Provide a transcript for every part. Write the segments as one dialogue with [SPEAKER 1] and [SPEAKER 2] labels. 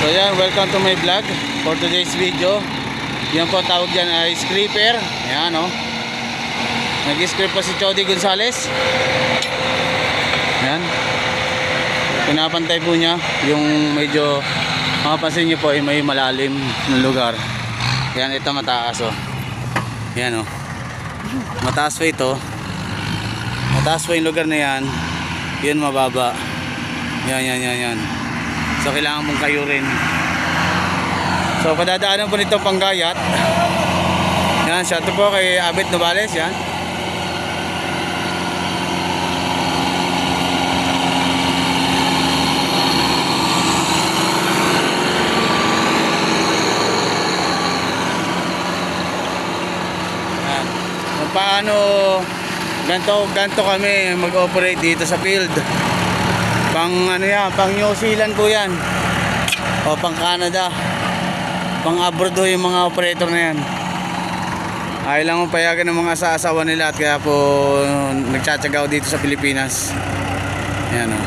[SPEAKER 1] So yan, welcome to my vlog for today's video. Yan po tawag dyan ay scraper. Ayan o. Nag-scrape pa si Chody Gonzales. Ayan. Pinapantay po niya yung medyo, makapansin niyo po ay may malalim na lugar. Ayan, ito mataas o. Ayan o. Mataas po ito. Mataas po yung lugar na yan. Yan mababa. Yan. So kailangan mong kayurin. So padadaanan po nito Panggayat. Yan, shout out po kay Abet Novales. Yan. Yan. So, paano ganto kami mag-operate dito sa field. Pang ano yan, pang New Zealand po yan. O pang Canada. Pang abroad ho yung mga operator na yan. Ayaw lang mong payagan ng mga asawa nila at kaya po nagtsatsagaw dito sa Pilipinas. Ayan o.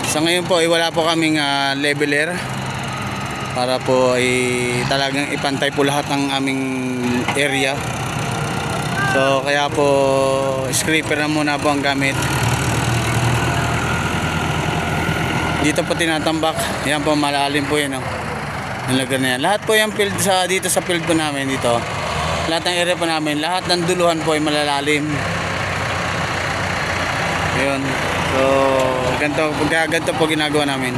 [SPEAKER 1] Sa ngayon po ay wala po kaming leveler para po ay talagang ipantay po lahat ng aming area. So kaya po scraper na muna po ang gamit. Dito po tinatambak. Yan po malalim po yan, oh. Yung lugar na yan. Lahat po yung field dito sa field po namin dito. Lahat ng area po namin, lahat ng duluhan po ay malalalim. Yun. So ganito po ginagawa namin.